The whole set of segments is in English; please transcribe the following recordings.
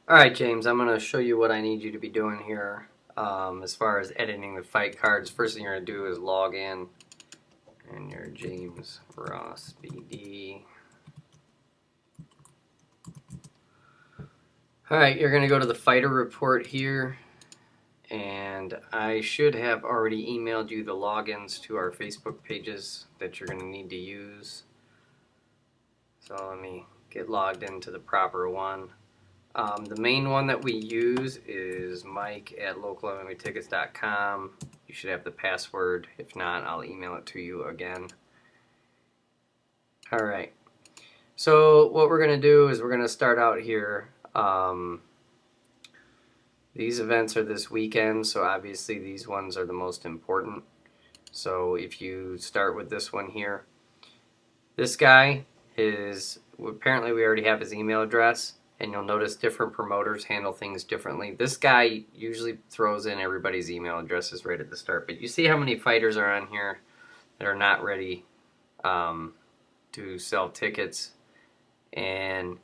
Alright, James, I'm going to show you what I need you to be doing here as far as editing the fight cards. First thing you're going to do is log in, and you're James Ross BD. Alright, you're going to go to the fighter report here, and I should have already emailed you the logins to our Facebook pages that you're going to need to use. So let me get logged into the proper one. The main one that we use is mike@localmmatickets.com. You should have the password. If not, I'll email it to you again. Alright, so what we're going to do is we're going to start out here. These events are this weekend, so obviously these ones are the most important. So if you start with this one here, this guy is, apparently we already have his email address. And you'll notice different promoters handle things differently. This guy usually throws in everybody's email addresses right at the start, but you see how many fighters are on here that are not ready to sell tickets, and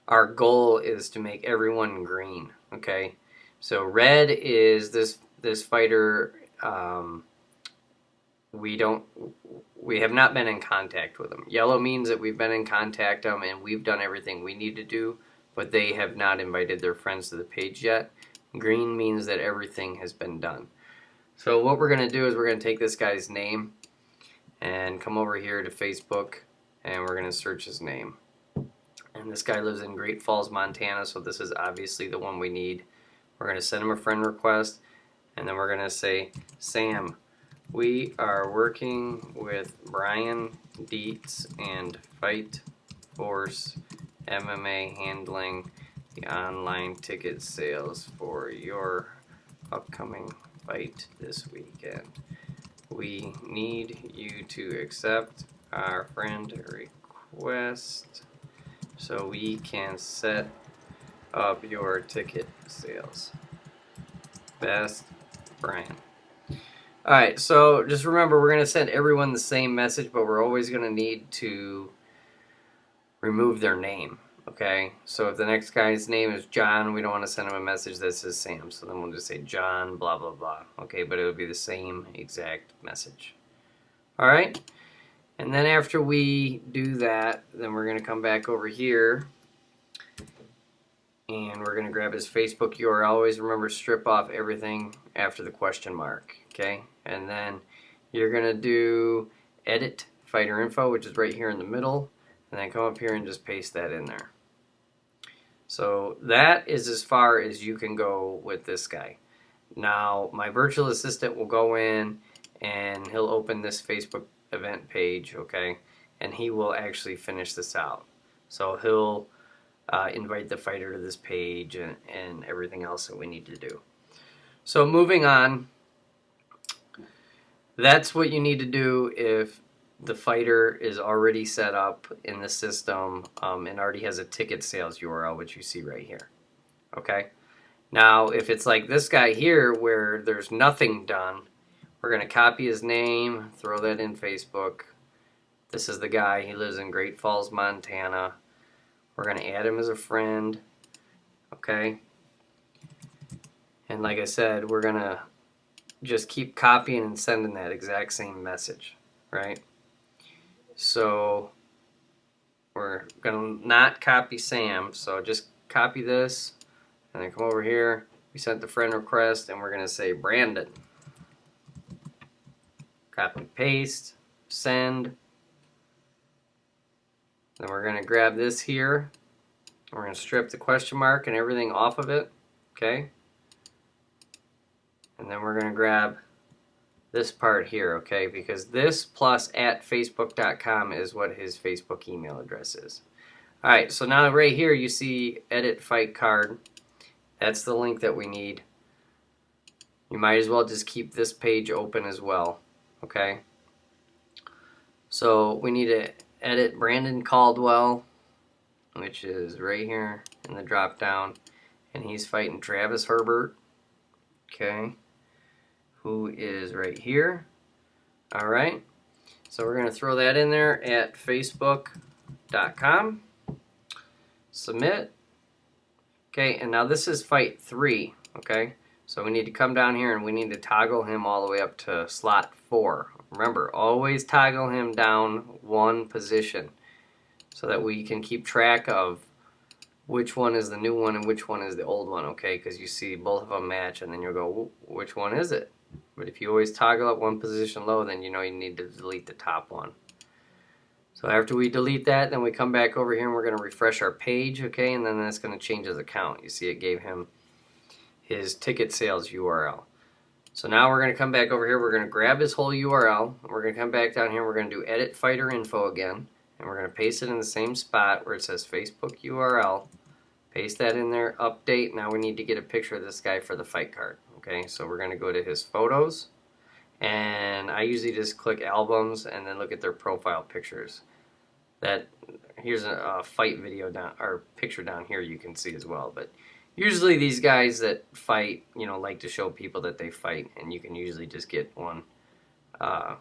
our goal is to make everyone green. Okay, so red is this fighter. We have not been in contact with them. Yellow means that we've been in contact with them and we've done everything we need to do, but they have not invited their friends to the page yet. Green means that everything has been done. So what we're going to do is we're going to take this guy's name and come over here to Facebook, and we're going to search his name. And this guy lives in Great Falls, Montana, so this is obviously the one we need. We're going to send him a friend request, and then we're going to say, Sam, we are working with Brian Dietz and Fight Force MMA handling the online ticket sales for your upcoming fight this weekend. We need you to accept our friend request so we can set up your ticket sales. Best, Brian. Alright, so just remember, we're going to send everyone the same message, but we're always going to need to remove their name. Okay, so if the next guy's name is John, we don't want to send him a message that says Sam, so then we'll just say John blah blah blah. Okay, but it'll be the same exact message. Alright, and then after we do that, then we're going to come back over here and we're going to grab his Facebook URL. Always remember, strip off everything after the question mark. Okay, and then you're going to do edit fighter info, which is right here in the middle, and then come up here and just paste that in there. So that is as far as you can go with this guy. Now my virtual assistant will go in and he'll open this Facebook event page, okay, and he will actually finish this out. So he'll invite the fighter to this page and everything else that we need to do. So moving on, that's what you need to do if the fighter is already set up in the system and already has a ticket sales URL, which you see right here. Okay. Now, if it's like this guy here where there's nothing done, we're going to copy his name, throw that in Facebook. This is the guy. He lives in Great Falls, Montana. We're going to add him as a friend. Okay. And like I said, we're going to just keep copying and sending that exact same message, right? So we're going to not copy Sam, so just copy this and then come over here. We sent the friend request and we're going to say Brandon. Copy, paste, send. Then we're going to grab this here. We're going to strip the question mark and everything off of it. Okay. And then we're going to grab this part here, okay, because this plus @facebook.com is what his Facebook email address is. Alright, so now right here you see edit fight card. That's the link that we need. You might as well just keep this page open as well, okay? So we need to edit Brandon Caldwell, which is right here in the drop down, and he's fighting Travis Herbert, okay, who is right here. All right, so we're going to throw that in there at facebook.com, submit, Okay, and now this is fight 3. Okay, so we need to come down here and we need to toggle him all the way up to slot 4. Remember, always toggle him down 1 position so that we can keep track of which one is the new one and which one is the old one, okay? Because you see both of them match and then you'll go, which one is it? But if you always toggle up 1 position low, then you know you need to delete the top one. So after we delete that, then we come back over here and we're going to refresh our page, okay? And then that's going to change his account. You see it gave him his ticket sales URL. So now we're going to come back over here. We're going to grab his whole URL. We're going to come back down here. We're going to do edit fighter info again. And we're going to paste it in the same spot where it says Facebook URL. Paste that in there, update. Now we need to get a picture of this guy for the fight card. Okay, so we're going to go to his photos. And I usually just click albums and then look at their profile pictures. Here's a fight video down, or picture down here you can see as well. But usually these guys that fight, you know, like to show people that they fight, and you can usually just get one from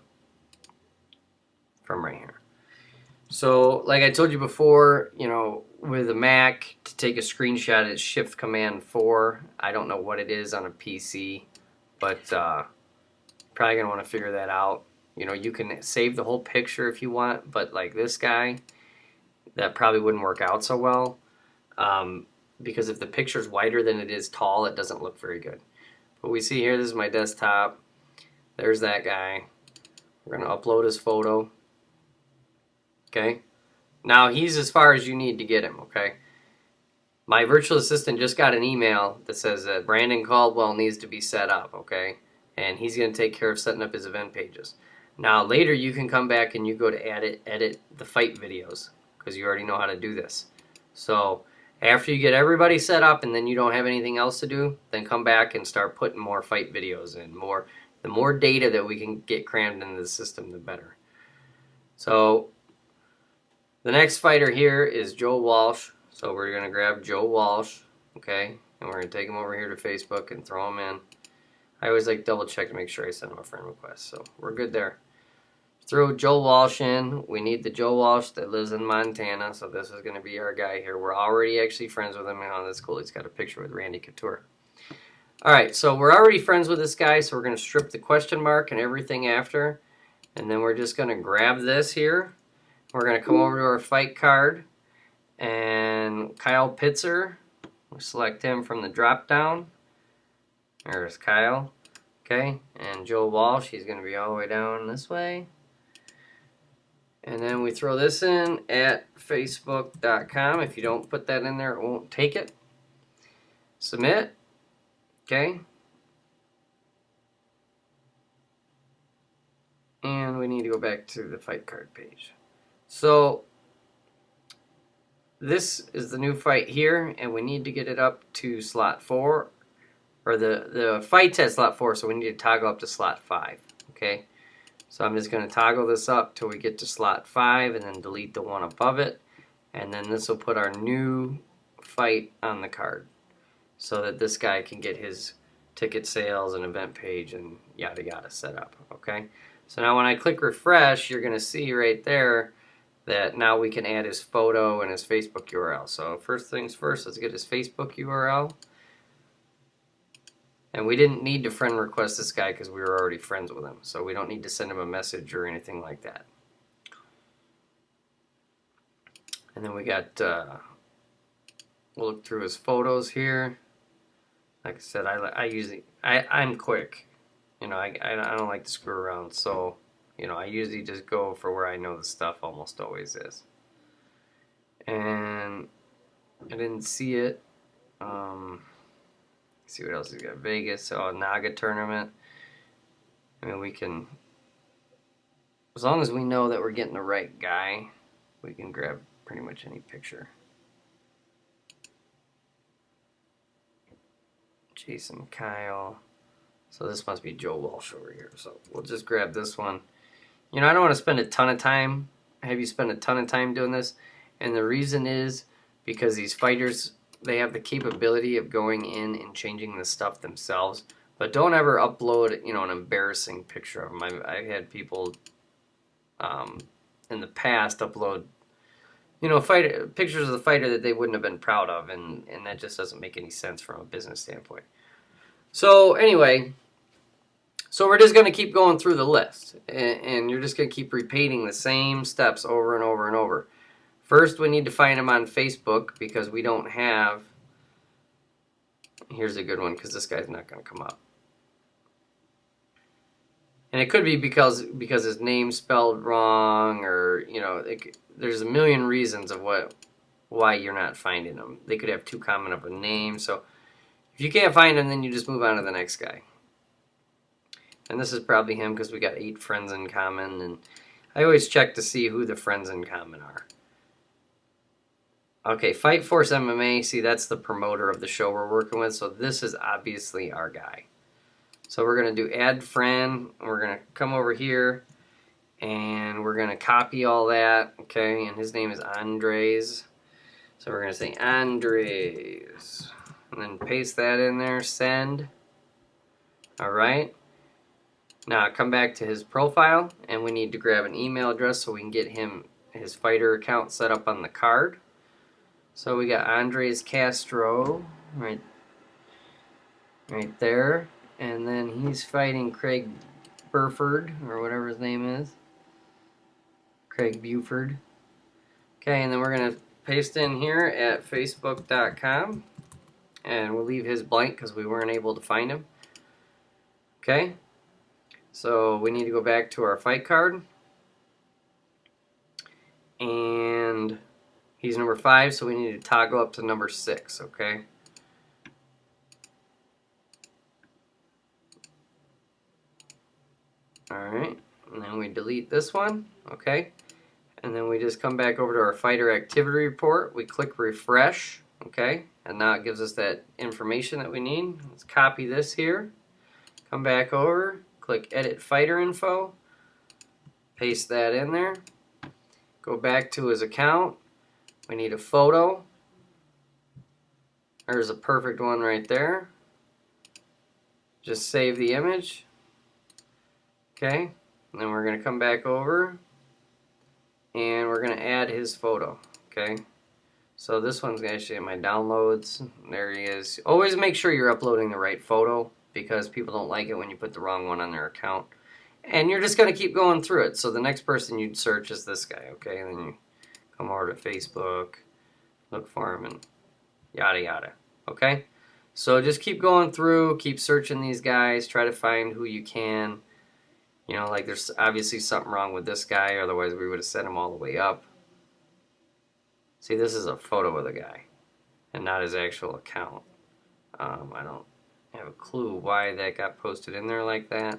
right here. So, like I told you before, you know, with a Mac, to take a screenshot, it's Shift Command 4. I don't know what it is on a PC, but probably going to want to figure that out. You know, you can save the whole picture if you want, but like this guy, that probably wouldn't work out so well. Because if the picture's wider than it is tall, it doesn't look very good. But we see here, this is my desktop. There's that guy. We're going to upload his photo. Okay, now he's as far as you need to get him, okay? My virtual assistant just got an email that says that Brandon Caldwell needs to be set up, okay? And he's going to take care of setting up his event pages. Now later you can come back and you go to edit the fight videos because you already know how to do this. So after you get everybody set up and then you don't have anything else to do, then come back and start putting more fight videos in. The more data that we can get crammed into the system, the better. So the next fighter here is Joe Walsh. So we're going to grab Joe Walsh, okay? And we're going to take him over here to Facebook and throw him in. I always like double check to make sure I send him a friend request. So we're good there. Throw Joe Walsh in. We need the Joe Walsh that lives in Montana. So this is going to be our guy here. We're already actually friends with him. Oh, that's cool. He's got a picture with Randy Couture. All right, so we're already friends with this guy. So we're going to strip the question mark and everything after. And then we're just going to grab this here. We're going to come over to our fight card, and Kyle Pitzer, we'll select him from the drop down. There's Kyle, okay, and Joe Walsh, he's going to be all the way down this way. And then we throw this in at facebook.com. If you don't put that in there, it won't take it. Submit, okay. And we need to go back to the fight card page. So this is the new fight here, and we need to get it up to slot 4, or the fight's at slot 4, so we need to toggle up to slot 5, okay? So I'm just going to toggle this up till we get to slot 5 and then delete the one above it, and then this will put our new fight on the card so that this guy can get his ticket sales and event page and yada yada set up, okay? So now when I click refresh, you're going to see right there that now we can add his photo and his Facebook URL. So first things first, let's get his Facebook URL. And we didn't need to friend request this guy because we were already friends with him. So we don't need to send him a message or anything like that. And then we got, we'll look through his photos here. Like I said, I'm quick. You know, I don't like to screw around. So, you know, I usually just go for where I know the stuff almost always is. And I didn't see it. See what else he's got. Vegas, a Naga tournament. I mean, we can, as long as we know that we're getting the right guy, we can grab pretty much any picture. Jason Kyle. So this must be Joe Walsh over here. So we'll just grab this one. You know, I don't want to spend a ton of time, have you spend a ton of time doing this. And the reason is because these fighters, they have the capability of going in and changing the stuff themselves. But don't ever upload, you know, an embarrassing picture of them. I've had people in the past upload, you know, pictures of the fighter that they wouldn't have been proud of, and that just doesn't make any sense from a business standpoint. So anyway, so we're just going to keep going through the list, and you're just going to keep repeating the same steps over and over and over. First, we need to find them on Facebook because we don't have. Here's a good one because this guy's not going to come up. And it could be because his name's spelled wrong, or you know, there's a million reasons of why you're not finding them. They could have too common of a name. So if you can't find him, then you just move on to the next guy. And this is probably him because we got 8 friends in common, and I always check to see who the friends in common are. Okay, Fight Force MMA. See, that's the promoter of the show we're working with. So this is obviously our guy. So we're going to do add friend. We're going to come over here and we're going to copy all that. Okay, and his name is Andres. So we're going to say Andres. And then paste that in there, send. Alright. Now come back to his profile and we need to grab an email address so we can get him his fighter account set up on the card. So we got Andres Castro right there. And then he's fighting Craig Burford, or whatever his name is. Craig Buford. Okay, and then we're going to paste in here at facebook.com. And we'll leave his blank because we weren't able to find him. Okay, so we need to go back to our fight card. And he's number 5, so we need to toggle up to number 6, okay? Alright, and then we delete this one, okay? And then we just come back over to our fighter activity report. We click refresh, okay? And now it gives us that information that we need. Let's copy this here. Come back over, click edit fighter info. Paste that in there. Go back to his account. We need a photo. There's a perfect one right there. Just save the image. Okay, and then we're going to come back over and we're going to add his photo. Okay, so this one's actually in my downloads. There he is. Always make sure you're uploading the right photo because people don't like it when you put the wrong one on their account. And you're just going to keep going through it. So the next person you'd search is this guy. Okay, and then you come over to Facebook, look for him, and yada yada. Okay, so just keep going through, keep searching these guys, try to find who you can. You know, like there's obviously something wrong with this guy, otherwise we would have set him all the way up. See, this is a photo of the guy and not his actual account. I don't have a clue why that got posted in there like that.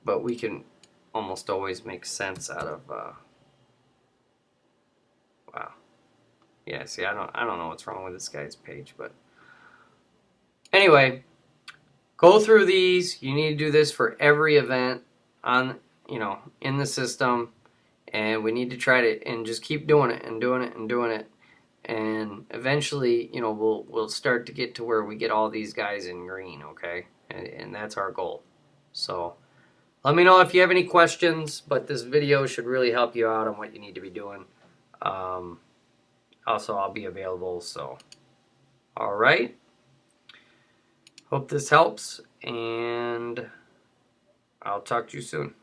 But we can almost always make sense out of wow. Yeah, see, I don't know what's wrong with this guy's page, but anyway, go through these. You need to do this for every event on, you know, in the system, and we need to try to and just keep doing it and doing it and doing it, and eventually, you know, we'll start to get to where we get all these guys in green, okay? And that's our goal. So let me know if you have any questions, but this video should really help you out on what you need to be doing. Also, I'll be available, so all right. Hope this helps, and I'll talk to you soon.